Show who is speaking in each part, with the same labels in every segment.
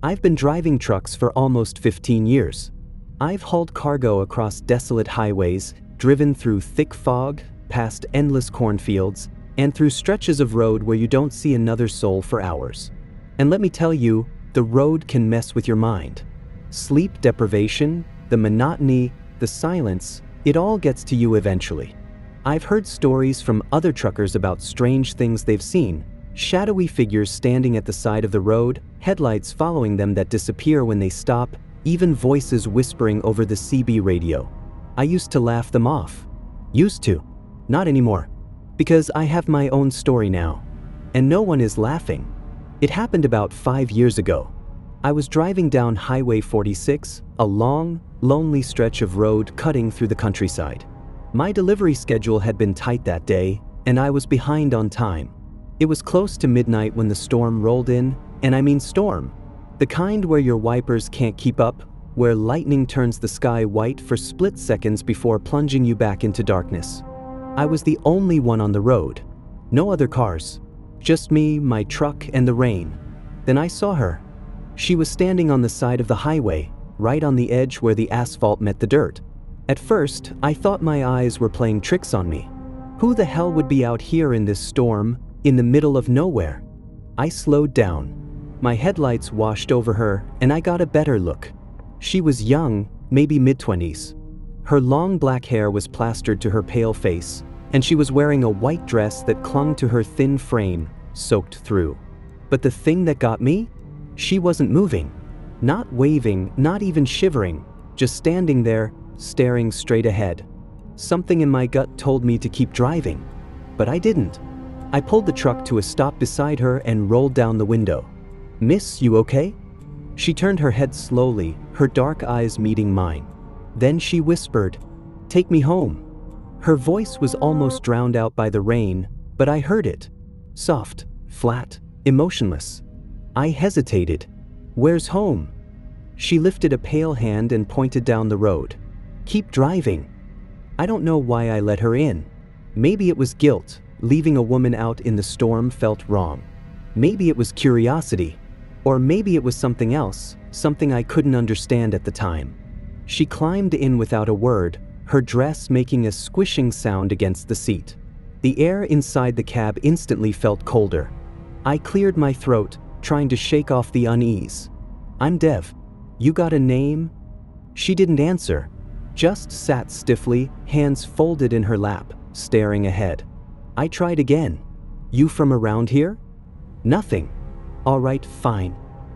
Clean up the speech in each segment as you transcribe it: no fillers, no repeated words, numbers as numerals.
Speaker 1: I've been driving trucks for almost 15 years. I've hauled cargo across desolate highways, driven through thick fog, past endless cornfields, and through stretches of road where you don't see another soul for hours. And let me tell you, the road can mess with your mind. Sleep deprivation, the monotony, the silence, it all gets to you eventually. I've heard stories from other truckers about strange things they've seen, shadowy figures standing at the side of the road, headlights following them that disappear when they stop, even voices whispering over the CB radio. I used to laugh them off. Used to. Not anymore. Because I have my own story now. And no one is laughing. It happened about 5 years ago. I was driving down Highway 46, a long, lonely stretch of road cutting through the countryside. My delivery schedule had been tight that day, and I was behind on time. It was close to midnight when the storm rolled in, and I mean storm. The kind where your wipers can't keep up, where lightning turns the sky white for split seconds before plunging you back into darkness. I was the only one on the road. No other cars. Just me, my truck, and the rain. Then I saw her. She was standing on the side of the highway, right on the edge where the asphalt met the dirt. At first, I thought my eyes were playing tricks on me. Who the hell would be out here in this storm, in the middle of nowhere? I slowed down. My headlights washed over her, and I got a better look. She was young, maybe mid-20s. Her long black hair was plastered to her pale face, and she was wearing a white dress that clung to her thin frame, soaked through. But the thing that got me? She wasn't moving. Not waving, not even shivering, just standing there, staring straight ahead. Something in my gut told me to keep driving, but I didn't. I pulled the truck to a stop beside her and rolled down the window. "Miss, you okay?" She turned her head slowly, her dark eyes meeting mine. Then she whispered, "Take me home." Her voice was almost drowned out by the rain, but I heard it. Soft, flat, emotionless. I hesitated. "Where's home?" She lifted a pale hand and pointed down the road. "Keep driving." I don't know why I let her in. Maybe it was guilt. Leaving a woman out in the storm felt wrong. Maybe it was curiosity. Or maybe it was something else, something I couldn't understand at the time. She climbed in without a word, her dress making a squishing sound against the seat. The air inside the cab instantly felt colder. I cleared my throat, trying to shake off the unease. "I'm Dev. You got a name?" She didn't answer, just sat stiffly, hands folded in her lap, staring ahead. I tried again. "You from around here?" Nothing. "All right, fine."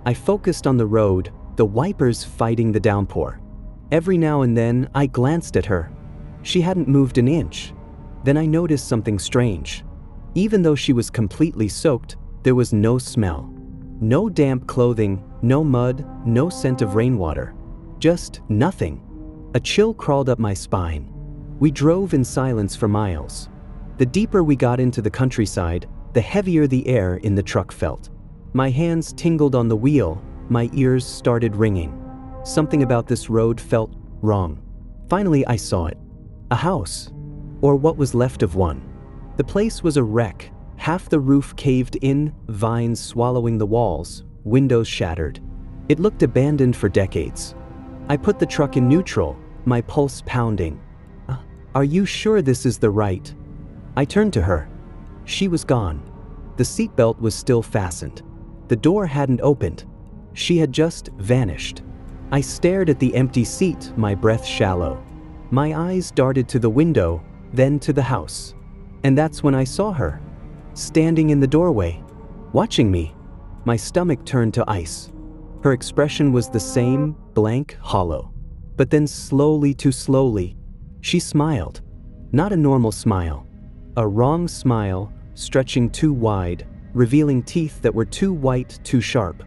Speaker 1: I focused on the road, the wipers fighting the downpour. Every now and then, I glanced at her. She hadn't moved an inch. Then I noticed something strange. Even though she was completely soaked, there was no smell. No damp clothing, no mud, no scent of rainwater. Just nothing. A chill crawled up my spine. We drove in silence for miles. The deeper we got into the countryside, the heavier the air in the truck felt. My hands tingled on the wheel, my ears started ringing. Something about this road felt wrong. Finally, I saw it. A house. Or what was left of one. The place was a wreck. Half the roof caved in, vines swallowing the walls, windows shattered. It looked abandoned for decades. I put the truck in neutral, my pulse pounding. "Are you sure this is the right?" I turned to her. She was gone. The seatbelt was still fastened. The door hadn't opened. She had just vanished. I stared at the empty seat, my breath shallow. My eyes darted to the window, then to the house. And that's when I saw her, standing in the doorway, watching me. My stomach turned to ice. Her expression was the same, blank, hollow. But then slowly, too slowly, she smiled. Not a normal smile. A wrong smile, stretching too wide, revealing teeth that were too white, too sharp.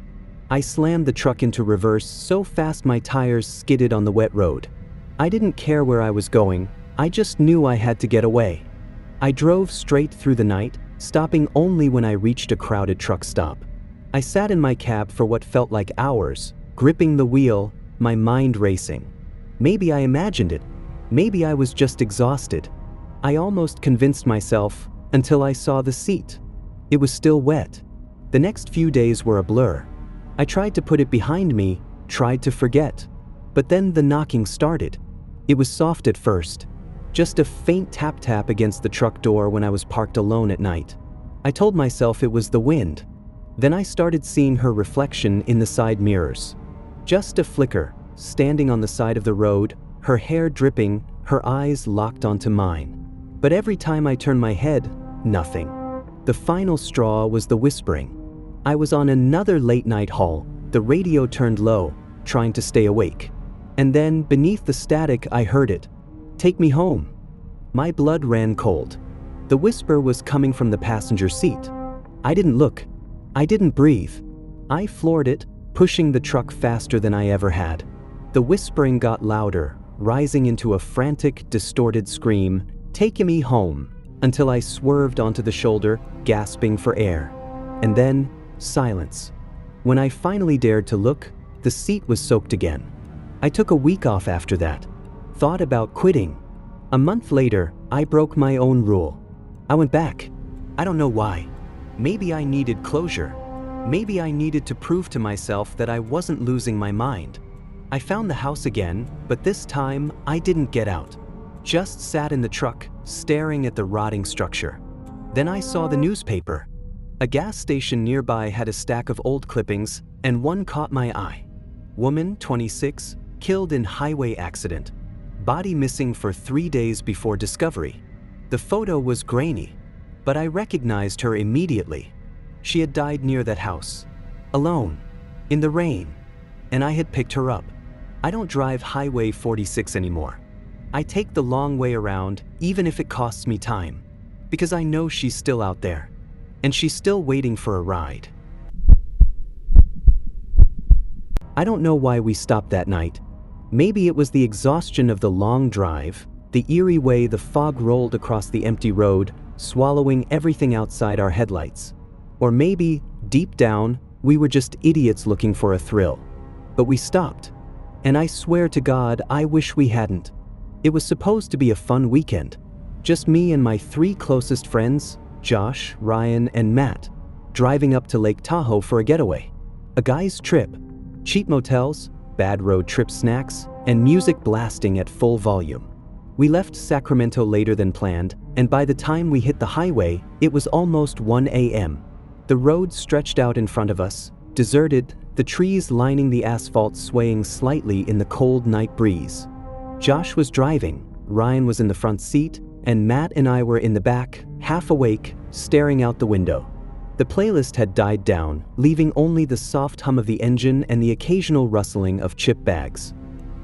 Speaker 1: I slammed the truck into reverse so fast my tires skidded on the wet road. I didn't care where I was going, I just knew I had to get away. I drove straight through the night, stopping only when I reached a crowded truck stop. I sat in my cab for what felt like hours, gripping the wheel, my mind racing. Maybe I imagined it. Maybe I was just exhausted. I almost convinced myself until I saw the seat. It was still wet. The next few days were a blur. I tried to put it behind me, tried to forget. But then the knocking started. It was soft at first, just a faint tap-tap against the truck door when I was parked alone at night. I told myself it was the wind. Then I started seeing her reflection in the side mirrors. Just a flicker, standing on the side of the road, her hair dripping, her eyes locked onto mine. But every time I turned my head, nothing. The final straw was the whispering. I was on another late-night haul, the radio turned low, trying to stay awake. And then, beneath the static, I heard it. "Take me home." My blood ran cold. The whisper was coming from the passenger seat. I didn't look. I didn't breathe. I floored it, pushing the truck faster than I ever had. The whispering got louder, rising into a frantic, distorted scream, "Take me home," until I swerved onto the shoulder, gasping for air. And then, silence. When I finally dared to look, the seat was soaked again. I took a week off after that. Thought about quitting. A month later, I broke my own rule. I went back. I don't know why. Maybe I needed closure. Maybe I needed to prove to myself that I wasn't losing my mind. I found the house again, but this time I didn't get out. Just sat in the truck, staring at the rotting structure. Then I saw the newspaper. A gas station nearby had a stack of old clippings, and one caught my eye. Woman, 26, killed in highway accident. Body missing for 3 days before discovery. The photo was grainy, but I recognized her immediately. She had died near that house, alone, in the rain, and I had picked her up. I don't drive Highway 46 anymore. I take the long way around, even if it costs me time, because I know she's still out there, and she's still waiting for a ride. I don't know why we stopped that night. Maybe it was the exhaustion of the long drive, the eerie way the fog rolled across the empty road, swallowing everything outside our headlights. Or maybe, deep down, we were just idiots looking for a thrill. But we stopped. And I swear to God, I wish we hadn't. It was supposed to be a fun weekend. Just me and my 3 closest friends, Josh, Ryan, and Matt, driving up to Lake Tahoe for a getaway. A guy's trip. Cheap motels, bad road trip snacks, and music blasting at full volume. We left Sacramento later than planned, and by the time we hit the highway, it was almost 1 a.m. The road stretched out in front of us, deserted, the trees lining the asphalt swaying slightly in the cold night breeze. Josh was driving, Ryan was in the front seat, and Matt and I were in the back, half awake, staring out the window. The playlist had died down, leaving only the soft hum of the engine and the occasional rustling of chip bags.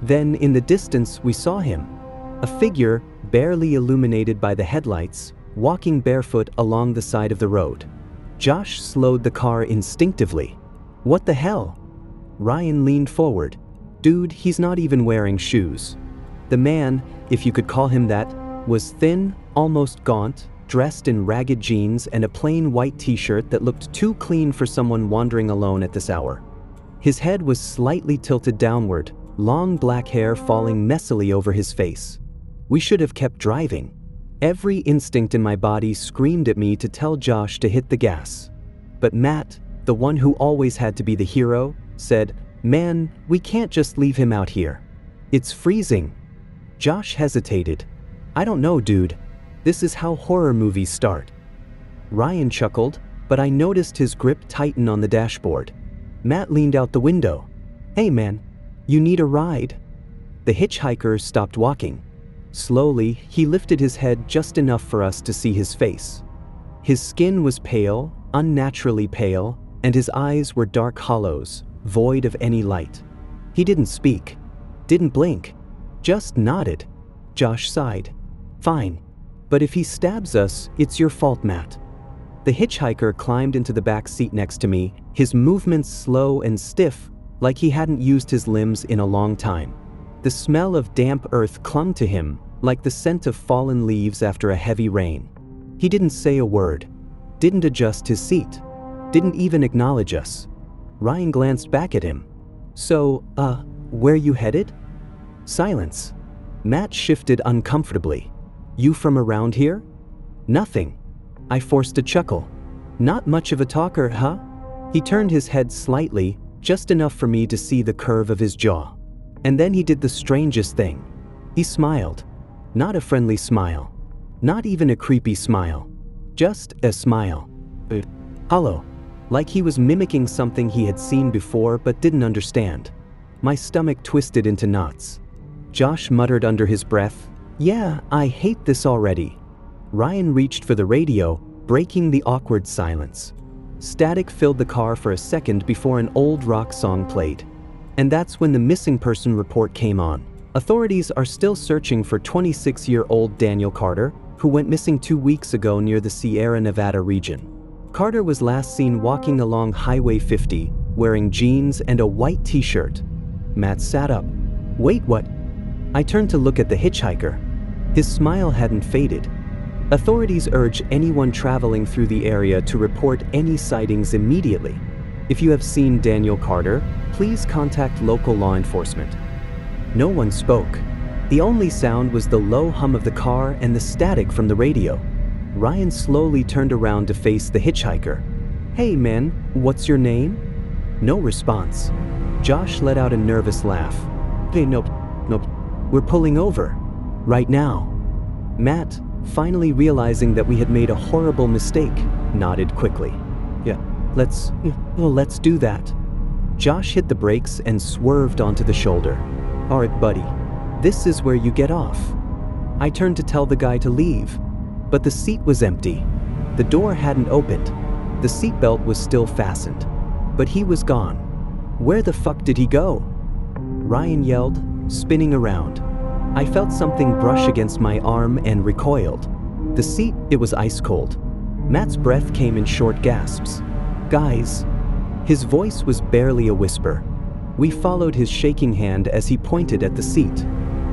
Speaker 1: Then, in the distance, we saw him. A figure, barely illuminated by the headlights, walking barefoot along the side of the road. Josh slowed the car instinctively. "What the hell?" Ryan leaned forward. "Dude, he's not even wearing shoes." The man, if you could call him that, was thin, almost gaunt, dressed in ragged jeans and a plain white t-shirt that looked too clean for someone wandering alone at this hour. His head was slightly tilted downward, long black hair falling messily over his face. We should have kept driving. Every instinct in my body screamed at me to tell Josh to hit the gas. But Matt, the one who always had to be the hero, said, "Man, we can't just leave him out here. It's freezing." Josh hesitated. "I don't know, dude. This is how horror movies start." Ryan chuckled, but I noticed his grip tighten on the dashboard. Matt leaned out the window. "Hey man, you need a ride?" The hitchhiker stopped walking. Slowly, he lifted his head just enough for us to see his face. His skin was pale, unnaturally pale, and his eyes were dark hollows, void of any light. He didn't speak, didn't blink, just nodded. Josh sighed. "Fine. But if he stabs us, it's your fault, Matt." The hitchhiker climbed into the back seat next to me, his movements slow and stiff, like he hadn't used his limbs in a long time. The smell of damp earth clung to him, like the scent of fallen leaves after a heavy rain. He didn't say a word, didn't adjust his seat, didn't even acknowledge us. Ryan glanced back at him. "So, where you headed?" Silence. Matt shifted uncomfortably. "You from around here?" "Nothing." I forced a chuckle. "Not much of a talker, huh?" He turned his head slightly, just enough for me to see the curve of his jaw. And then he did the strangest thing. He smiled. Not a friendly smile. Not even a creepy smile. Just a smile. Hollow. Like he was mimicking something he had seen before but didn't understand. My stomach twisted into knots. Josh muttered under his breath, "Yeah, I hate this already." Ryan reached for the radio, breaking the awkward silence. Static filled the car for a second before an old rock song played. And that's when the missing person report came on. Authorities are still searching for 26-year-old Daniel Carter, who went missing 2 weeks ago near the Sierra Nevada region. Carter was last seen walking along Highway 50, wearing jeans and a white t-shirt. Matt sat up. "Wait, what?" I turned to look at the hitchhiker. His smile hadn't faded. Authorities urge anyone traveling through the area to report any sightings immediately. If you have seen Daniel Carter, please contact local law enforcement. No one spoke. The only sound was the low hum of the car and the static from the radio. Ryan slowly turned around to face the hitchhiker. "Hey man, what's your name?" No response. Josh let out a nervous laugh. "Hey, nope. We're pulling over. Right now." Matt, finally realizing that we had made a horrible mistake, nodded quickly. "Yeah, let's do that." Josh hit the brakes and swerved onto the shoulder. "All right, buddy. This is where you get off." I turned to tell the guy to leave, but the seat was empty. The door hadn't opened. The seatbelt was still fastened, but he was gone. Where the fuck did he go? Ryan yelled, spinning around. I felt something brush against my arm and recoiled. The seat, it was ice cold. Matt's breath came in short gasps. "Guys." His voice was barely a whisper. We followed his shaking hand as he pointed at the seat.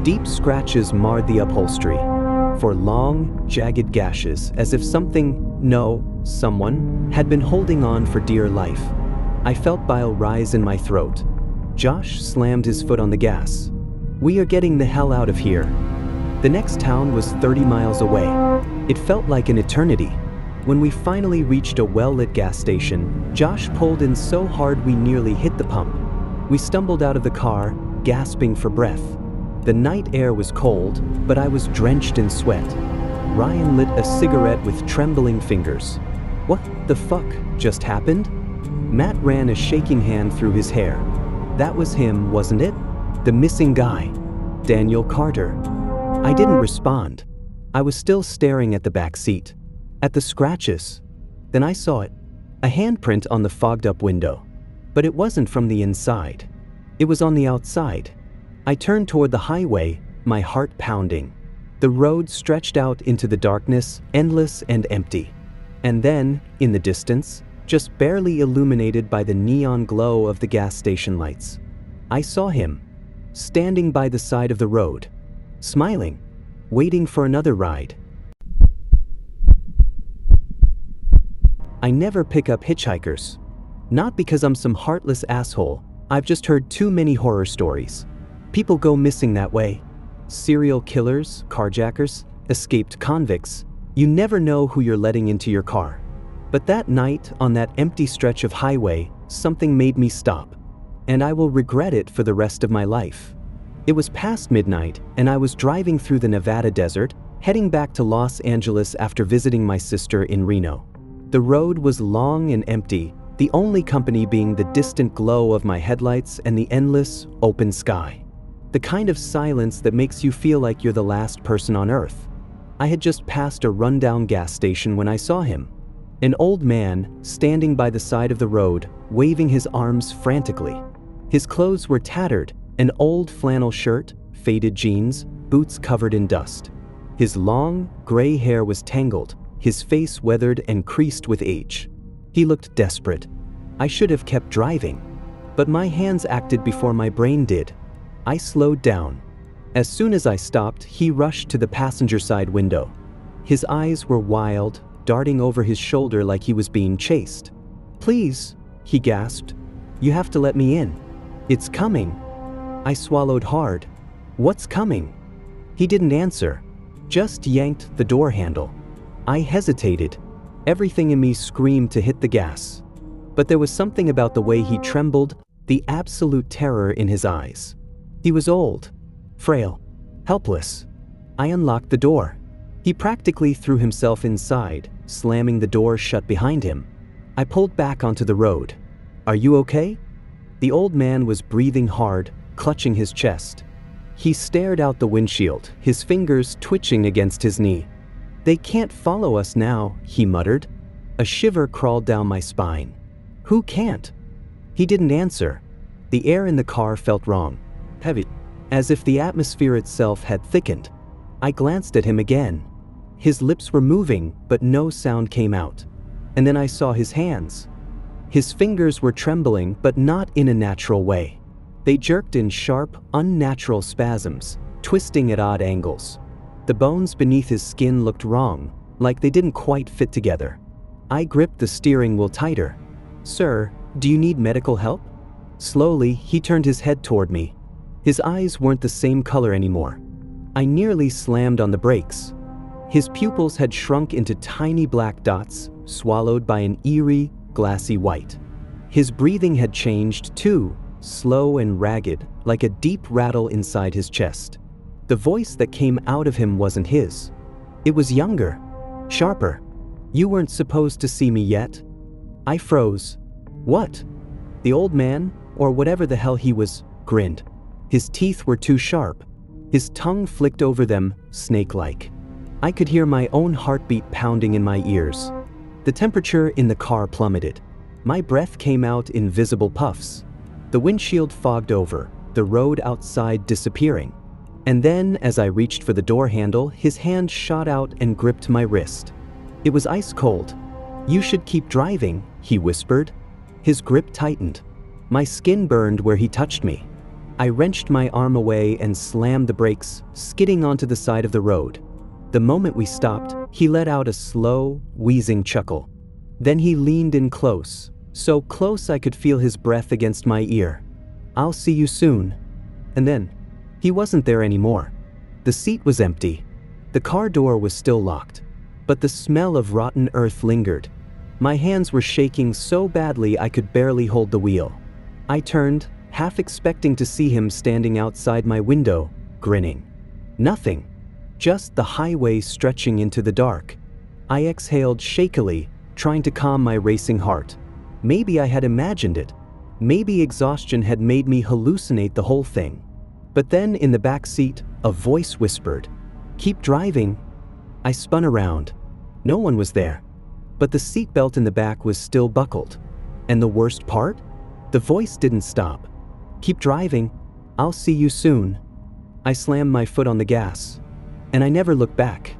Speaker 1: Deep scratches marred the upholstery. For long, jagged gashes, as if someone, had been holding on for dear life. I felt bile rise in my throat. Josh slammed his foot on the gas. "We are getting the hell out of here." The next town was 30 miles away. It felt like an eternity. When we finally reached a well-lit gas station, Josh pulled in so hard we nearly hit the pump. We stumbled out of the car, gasping for breath. The night air was cold, but I was drenched in sweat. Ryan lit a cigarette with trembling fingers. "What the fuck just happened?" Matt ran a shaking hand through his hair. That was him, wasn't it? The missing guy. Daniel Carter. I didn't respond. I was still staring at the back seat. At the scratches. Then I saw it. A handprint on the fogged-up window. But it wasn't from the inside. It was on the outside. I turned toward the highway, my heart pounding. The road stretched out into the darkness, endless and empty. And then, in the distance, just barely illuminated by the neon glow of the gas station lights, I saw him, standing by the side of the road, smiling, waiting for another ride. I never pick up hitchhikers. Not because I'm some heartless asshole, I've just heard too many horror stories. People go missing that way. Serial killers, carjackers, escaped convicts. You never know who you're letting into your car. But that night, on that empty stretch of highway, something made me stop. And I will regret it for the rest of my life. It was past midnight, and I was driving through the Nevada desert, heading back to Los Angeles after visiting my sister in Reno. The road was long and empty, the only company being the distant glow of my headlights and the endless, open sky. The kind of silence that makes you feel like you're the last person on earth. I had just passed a rundown gas station when I saw him. An old man, standing by the side of the road, waving his arms frantically. His clothes were tattered, an old flannel shirt, faded jeans, boots covered in dust. His long, gray hair was tangled, his face weathered and creased with age. He looked desperate. I should have kept driving, but my hands acted before my brain did. I slowed down. As soon as I stopped, he rushed to the passenger side window. His eyes were wild, darting over his shoulder like he was being chased. "Please," he gasped. "You have to let me in. It's coming." I swallowed hard. "What's coming?" He didn't answer, just yanked the door handle. I hesitated. Everything in me screamed to hit the gas. But there was something about the way he trembled, the absolute terror in his eyes. He was old, frail, helpless. I unlocked the door. He practically threw himself inside, slamming the door shut behind him. I pulled back onto the road. "Are you okay?" The old man was breathing hard, clutching his chest. He stared out the windshield, his fingers twitching against his knee. "They can't follow us now," he muttered. A shiver crawled down my spine. "Who can't?" He didn't answer. The air in the car felt wrong, heavy, as if the atmosphere itself had thickened. I glanced at him again. His lips were moving, but no sound came out. And then I saw his hands. His fingers were trembling, but not in a natural way. They jerked in sharp, unnatural spasms, twisting at odd angles. The bones beneath his skin looked wrong, like they didn't quite fit together. I gripped the steering wheel tighter. "Sir, do you need medical help?" Slowly, he turned his head toward me. His eyes weren't the same color anymore. I nearly slammed on the brakes. His pupils had shrunk into tiny black dots, swallowed by an eerie, glassy white. His breathing had changed too, slow and ragged, like a deep rattle inside his chest. The voice that came out of him wasn't his. It was younger, sharper. "You weren't supposed to see me yet?" I froze. "What?" The old man, or whatever the hell he was, grinned. His teeth were too sharp. His tongue flicked over them, snake-like. I could hear my own heartbeat pounding in my ears. The temperature in the car plummeted. My breath came out in visible puffs. The windshield fogged over, the road outside disappearing. And then, as I reached for the door handle, his hand shot out and gripped my wrist. It was ice cold. "You should keep driving," he whispered. His grip tightened. My skin burned where he touched me. I wrenched my arm away and slammed the brakes, skidding onto the side of the road. The moment we stopped, he let out a slow, wheezing chuckle. Then he leaned in close, so close I could feel his breath against my ear. "I'll see you soon." And then, he wasn't there anymore. The seat was empty. The car door was still locked. But the smell of rotten earth lingered. My hands were shaking so badly I could barely hold the wheel. I turned, half expecting to see him standing outside my window, grinning. Nothing. Just the highway stretching into the dark. I exhaled shakily, trying to calm my racing heart. Maybe I had imagined it. Maybe exhaustion had made me hallucinate the whole thing. But then in the back seat, a voice whispered, "Keep driving." I spun around. No one was there. But the seatbelt in the back was still buckled. And the worst part? The voice didn't stop. "Keep driving. I'll see you soon." I slammed my foot on the gas. And I never looked back.